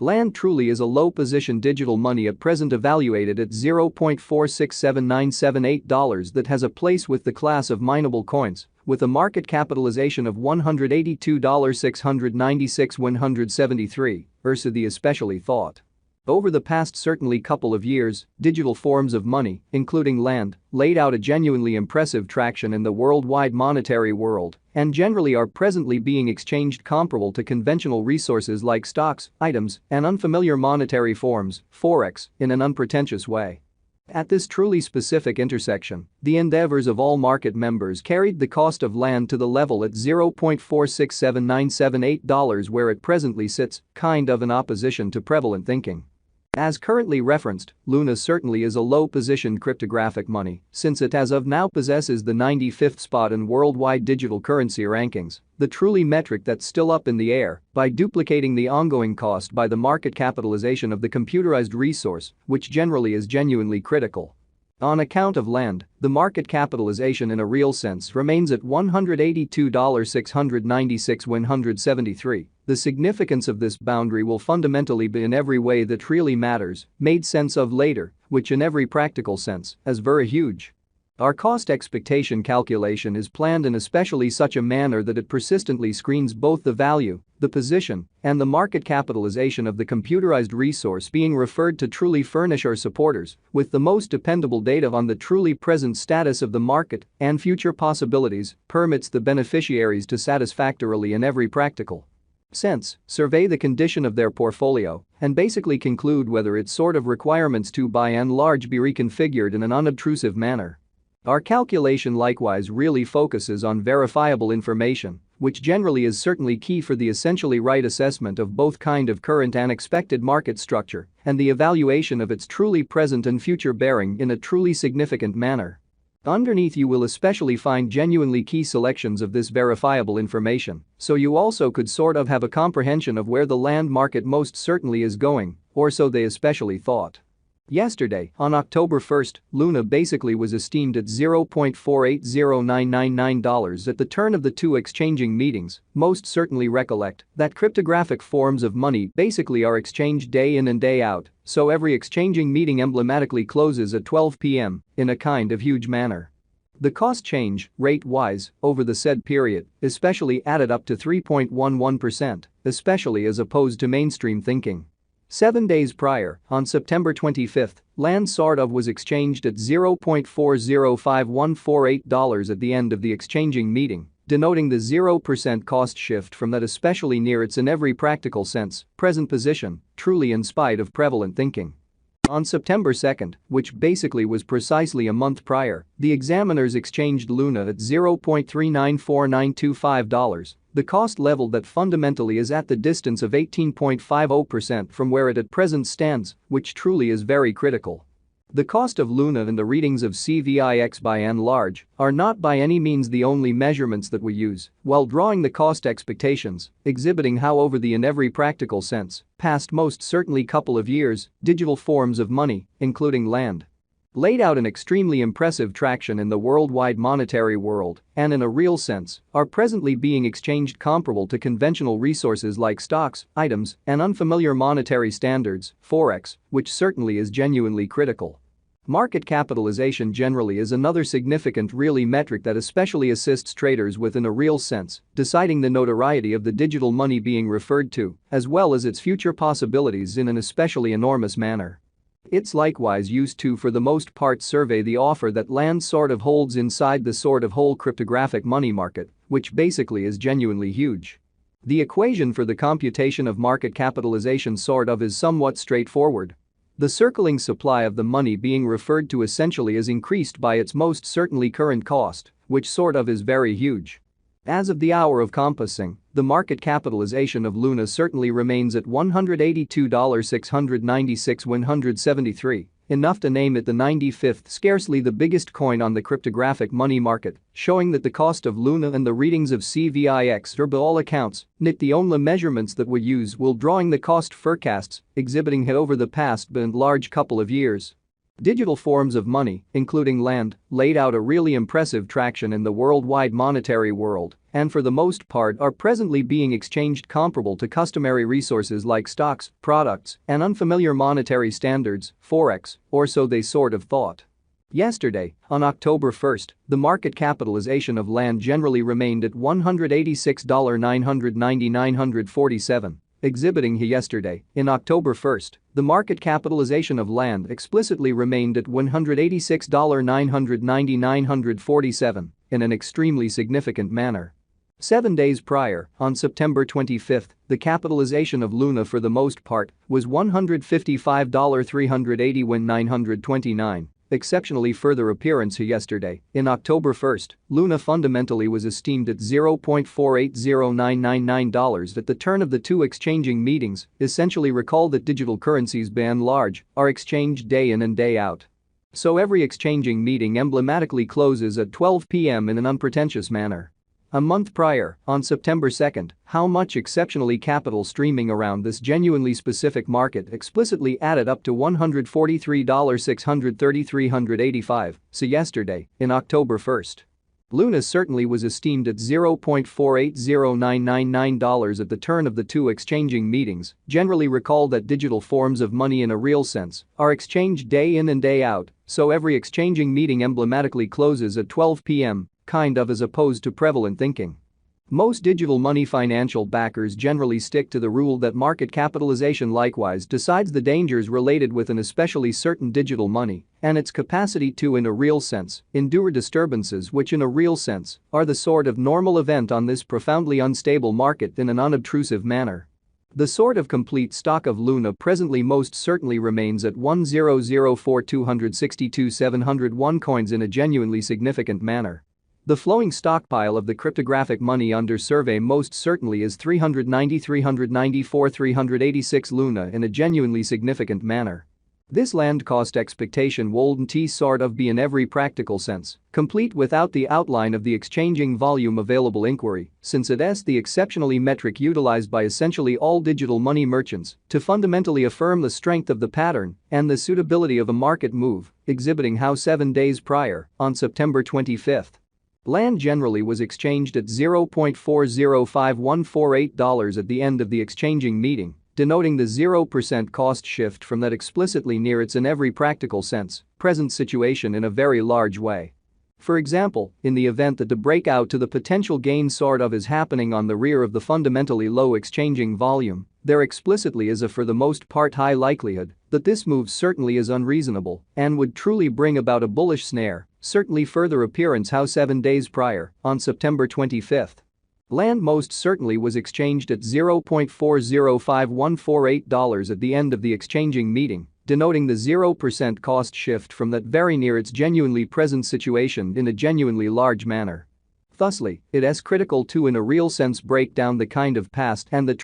Land truly is a low-position digital money at present evaluated at $0.4679778 that has a place with the class of mineable coins, with a market capitalization of $182,696,173, versus the especially thought. Over the past certainly couple of years, digital forms of money, including land, laid out a genuinely impressive traction in the worldwide monetary world and generally are presently being exchanged comparable to conventional resources like stocks, items, and unfamiliar monetary forms, forex, in an unpretentious way. At this truly specific intersection, the endeavors of all market members carried the cost of land to the level at $0.4679778 where it presently sits, kind of in opposition to prevalent thinking. As currently referenced, Luna certainly is a low-positioned cryptographic money since it as of now possesses the 95th spot in worldwide digital currency rankings, the truly metric that's still up in the air, by duplicating the ongoing cost by the market capitalization of the computerized resource, which generally is genuinely critical. On account of land, the market capitalization in a real sense remains at $182,696,173. The significance of this boundary will fundamentally be in every way that really matters, made sense of later, which in every practical sense, is very huge. Our cost expectation calculation is planned in especially such a manner that it persistently screens both the value, the position, and the market capitalization of the computerized resource being referred to truly furnish our supporters with the most dependable data on the truly present status of the market and future possibilities, permits the beneficiaries to satisfactorily in every practical sense survey the condition of their portfolio and basically conclude whether its sort of requirements to by and large be reconfigured in an unobtrusive manner. Our calculation likewise really focuses on verifiable information, which generally is certainly key for the essentially right assessment of both kind of current and expected market structure and the evaluation of its truly present and future bearing in a truly significant manner. Underneath you will especially find genuinely key selections of this verifiable information, so you also could sort of have a comprehension of where the land market most certainly is going, or so they especially thought. Yesterday, on October 1st, Luna basically was esteemed at $0.480999 at the turn of the two exchanging meetings. Most certainly recollect that cryptographic forms of money basically are exchanged day in and day out, so every exchanging meeting emblematically closes at 12 p.m. in a kind of huge manner. The cost change, rate-wise, over the said period, especially added up to 3.11%, especially as opposed to mainstream thinking. 7 days prior, on September 25, land sort of was exchanged at $0.405148 at the end of the exchanging meeting, denoting the 0% cost shift from that especially near its in every practical sense, present position, truly in spite of prevalent thinking. On September 2, which basically was precisely a month prior, the examiners exchanged Luna at $0.394925, the cost level that fundamentally is at the distance of 18.50% from where it at present stands, which truly is very critical. The cost of Luna and the readings of CVIX by and large are not by any means the only measurements that we use while drawing the cost expectations, exhibiting how over the in every practical sense, past most certainly couple of years, digital forms of money, including land, laid out an extremely impressive traction in the worldwide monetary world and in a real sense are presently being exchanged comparable to conventional resources like stocks, items, and unfamiliar monetary standards, forex, which certainly is genuinely critical. Market capitalization generally is another significant really metric that especially assists traders with in a real sense deciding the notoriety of the digital money being referred to as well as its future possibilities in an especially enormous manner. It's likewise used to for the most part survey the offer that land sort of holds inside the sort of whole cryptographic money market, which basically is genuinely huge. The equation for the computation of market capitalization sort of is somewhat straightforward. The circling supply of the money being referred to essentially is increased by its most certainly current cost, which sort of is very huge. As of the hour of compassing, the market capitalization of Luna certainly remains at $182,696,173, enough to name it the 95th scarcely the biggest coin on the cryptographic money market, showing that the cost of Luna and the readings of CVIX are by all accounts, not the only measurements that we use while drawing the cost forecasts, exhibiting it over the past but large couple of years. Digital forms of money, including land, laid out a really impressive traction in the worldwide monetary world and for the most part are presently being exchanged comparable to customary resources like stocks, products, and unfamiliar monetary standards, forex, or so they sort of thought. Yesterday, on October 1st, the market capitalization of land generally remained at $186,990,947. Exhibiting yesterday, in October 1st, the market capitalization of land explicitly remained at $186,990,947 in an extremely significant manner. 7 days prior, on September 25th, the capitalization of Luna for the most part was $155,380,929. Exceptionally further appearance yesterday, in October 1st, Luna fundamentally was esteemed at $0.480999 at the turn of the two exchanging meetings. Essentially recall that digital currencies by and large are exchanged day in and day out. So every exchanging meeting emblematically closes at 12 p.m. in an unpretentious manner. A month prior, on September 2nd, how much exceptionally capital streaming around this genuinely specific market explicitly added up to $143,633,385, so yesterday, in October 1st. Luna certainly was esteemed at $0.480999 at the turn of the two exchanging meetings. Generally recall that digital forms of money in a real sense are exchanged day in and day out, so every exchanging meeting emblematically closes at 12 p.m. kind of as opposed to prevalent thinking. Most digital money financial backers generally stick to the rule that market capitalization likewise decides the dangers related with an especially certain digital money and its capacity to, in a real sense, endure disturbances which in a real sense are the sort of normal event on this profoundly unstable market in an unobtrusive manner. The sort of complete stock of Luna presently most certainly remains at 1,004,262,701 coins in a genuinely significant manner. The flowing stockpile of the cryptographic money under survey most certainly is 390, 394, 386 Luna in a genuinely significant manner. This land cost expectation wouldn't sort of be in every practical sense complete without the outline of the exchanging volume available inquiry, since it is the exceptionally metric utilized by essentially all digital money merchants to fundamentally affirm the strength of the pattern and the suitability of a market move, exhibiting how 7 days prior, on September 25th, land generally was exchanged at $0.405148 at the end of the exchanging meeting, denoting the 0% cost shift from that explicitly near its in every practical sense present situation in a very large way. For example, in the event that the breakout to the potential gain sort of is happening on the rear of the fundamentally low exchanging volume, there explicitly is a for the most part high likelihood that this move certainly is unreasonable and would truly bring about a bullish snare. Certainly further appearance how 7 days prior, on September 25th, land most certainly was exchanged at $0.405148 at the end of the exchanging meeting, denoting the 0% cost shift from that very near its genuinely present situation in a genuinely large manner. Thusly, it is critical to in a real sense break down the kind of past and the